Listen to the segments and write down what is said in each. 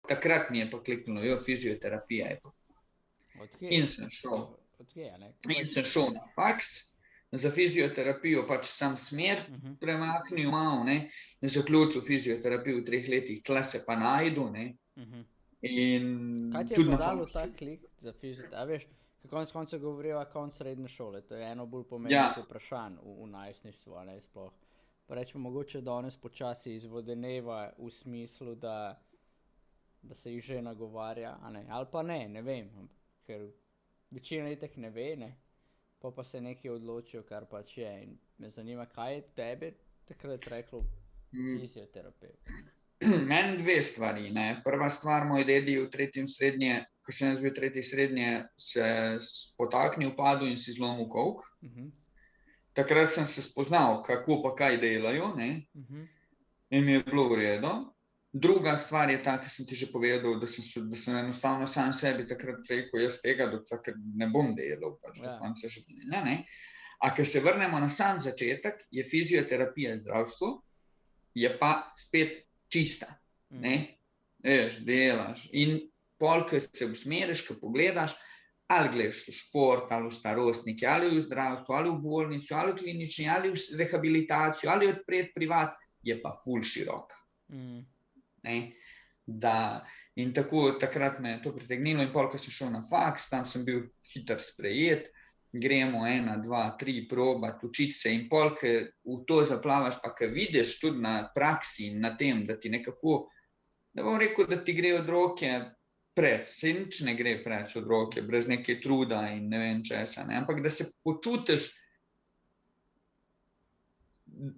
takrat mi je pa kliknilo, fizioterapija je pa. In sem šel na faks, za fizioterapijo pač sam smer premaknil malo, ne, zaključil fizioterapijo v 3 letih, tla se pa najdu, ne. In kaj ti je podalo ta klik za fizioterapijo? A veš, konec konca govoriva konc srednje šole, to je eno bolj pomembnih vprašanj v najstništvu, ne, sploh. Pa rečemo, mogoče danes počasi izvodeneva v smislu, da se jih že nagovarja, a ne, ali pa ne vem, ker večina itak ne ve, ne, pa se nekaj odločijo, kar pač je. In me zanima, kaj je tebe takrat reklo fizioterapeut? Meni 2 stvari, ne. Prva stvar, moj dedi v 3. srednje, ko sem jaz bil 3. srednje, se spotaknil, padel in si zlomil kolk. Takrat sem se spoznal, kako pa kaj delajo, ne. In mi je bilo v redu. Druga stvar je ta, ki sem ti že povedal, da sem enostavno sam sebi takrat rekel, jaz tega do takrat ne bom delal, pač do konca življenja, ne. A ker se vrnemo na sam začetek, je fizioterapija zdravstvo, je pa spet čista, ne. Veš, delaš in pol, ko se usmeriš, ko pogledaš, ali gledaš v šport, ali v starostniki, ali v zdravstvu, ali v bolnici, ali v klinični, ali v rehabilitacijo, ali odpreti privat, je pa ful široka. Ne, in tako takrat me je to pritegnilo in pol, ko sem šel na faks, tam sem bil hitro sprejet, gremo 1, 2, 3 probat, učiti se in pol, ko v to zaplavaš, pa ko vidiš tudi na praksi in na tem, da ti nekako, ne bom rekel, da ti gre od roke preč, se nič ne gre preč od roke, brez neke truda in ne vem česa, ne, ampak da se počutiš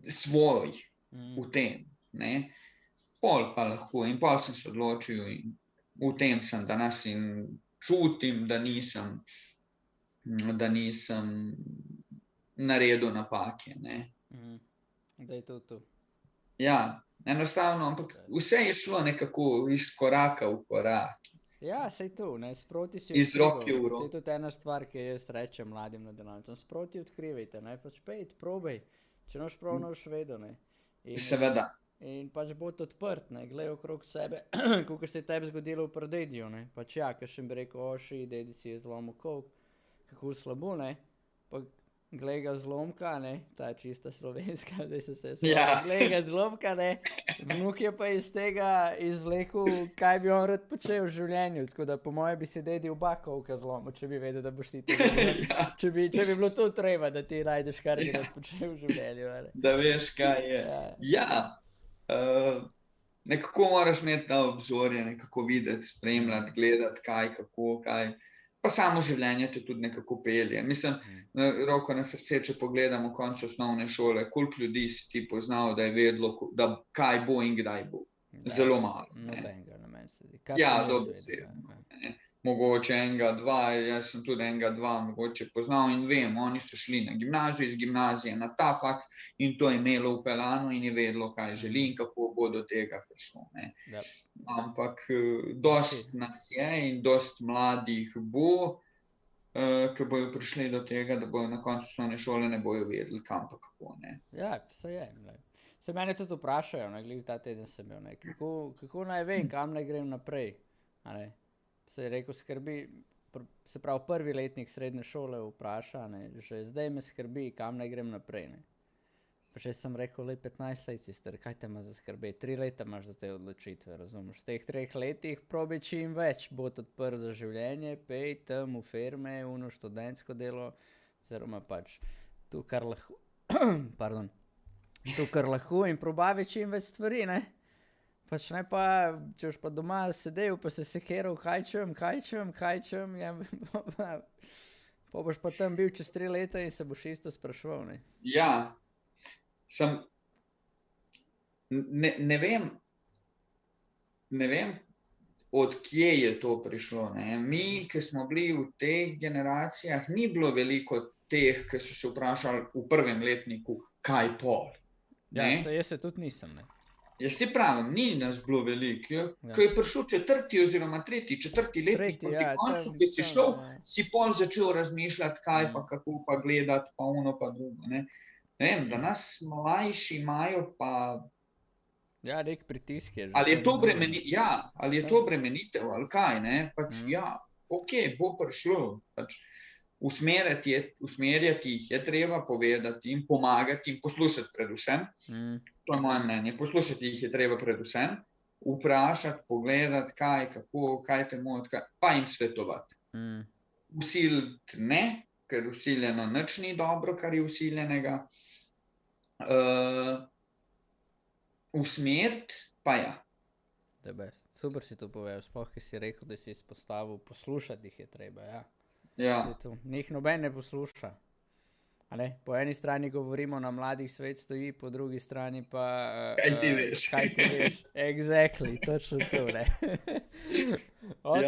svoj v tem, ne. Pol pa lahko in pol sem se odločil in v tem sem danes in čutim, da nisem naredil napake, ne. Da je to. Ja, enostavno, ampak vse je šlo nekako iz koraka v korak. Ja, saj to, ne, sproti si iz roke v To roke. je tudi ena stvar, ki jaz rečem mladim nadaljencem, sproti odkrivajte, ne, pač pejte, probaj, če noš prav, noš vedo, ne. Seveda. In pač bod odprt, ne, glej okrog sebe, kakor se je tebi zgodilo v predediju, ne, pač ja, kakšen bi rekel, dedi si je zlomil kolk, kako slabo, ne, pa glej ga zlomka, ne, ta je čista slovenska, zdaj se ste glej ga zlomka, ne, vnuk je pa iz tega izvlekel, kaj bi on rad počel v življenju, tako da po moje bi si dedi oba kolka zlomil, če bi vedel, da boš ti to če bi bilo to treba, da ti najdeš, kar bi rad počel v življenju, ne. Da veš, kaj je. Ja. Nekako moraš imeti ta obzorje, nekako videti, spremljati, gledati, kaj, kako, kaj. Pa samo življenje te tudi nekako pelje. Mislim, roko na srce, če pogledamo konec osnovne šole, koliko ljudi si ti poznal, da je vedelo, da kaj bo in kdaj bo. Zelo malo. Nobenega na meni se zdi. Ja, dobesedno. Mogoče 1, 2, jaz sem tudi 1, 2 mogoče poznal in vem, oni so šli na gimnazijo, iz gimnazije na ta faks in to je imelo vpeljano in je vedelo, kaj želi in kako bo do tega prišlo, ne. Ampak dosti nas je in dosti mladih bo, ki bojo prišli do tega, da bojo na koncu osnovne šole ne bojo vedeli, kam pa kako, ne. Ja, saj je, ne. Se mene tudi vprašajo, ne, glih ta teden sem imel, ne, kako naj vem, kam naj grem naprej, a ne. Se je rekel, skrbi, se pravi, 1. letnik srednje šole vpraša, ne, že zdaj me skrbi, kam naj grem naprej, ne. Pa še sem rekel, 15 let si star, kaj te ima za skrbeti, 3 leta imaš za te odločitve, razumeš, v teh 3 letih probi čim več, bod odprt za življenje, pej tam v firme, uno študentsko delo, oziroma pač tu, kar lahko, tu, kar lahko in probavi čim več stvari, ne. Pač ne pa, če boš pa doma sedel, pa se sekiral, kaj čem, ja, pa boš pa tam bil čez 3 leta in se boš isto spraševal, ne. Ja, ne vem, od kje je to prišlo, ne. Mi, ki smo bili v teh generacijah, ni bilo veliko teh, ki so se vprašali v 1. letniku, kaj pol, ne. Ja, jaz se tudi nisem, ne. Jaz si pravim, ni nas bilo veliko, ko je prišel 4. oziroma 3., 4. letnik, proti koncu, ki si šel, si pol začel razmišljati, kaj pa, kako pa gledati, pa ono pa drugo, ne. Ne vem, da nas mlajši imajo pa Ja, nek pritisk je že. Ali je to bremenitev, ali kaj, ne? Pač ok, bo prišlo. Pač usmerjati jih je treba, povedati jim, pomagati jim, poslušati predvsem. To je moje mnenje. Poslušati jih je treba predvsem, vprašati, pogledati, kaj, kako, kaj te moti, pa jim svetovati. Usiliti ne, ker usiljeno nič ni dobro, kar je usiljenega. Usmeriti pa ja. Super si to povedal, sploh, ki si rekel, da si izpostavil, poslušati jih je treba, ja. Njih noben ne posluša. Po eni strani govorimo, na mladih svet stoji, po drugi strani pa... Kaj ti veš? Exactly, točno to, ne. Ok,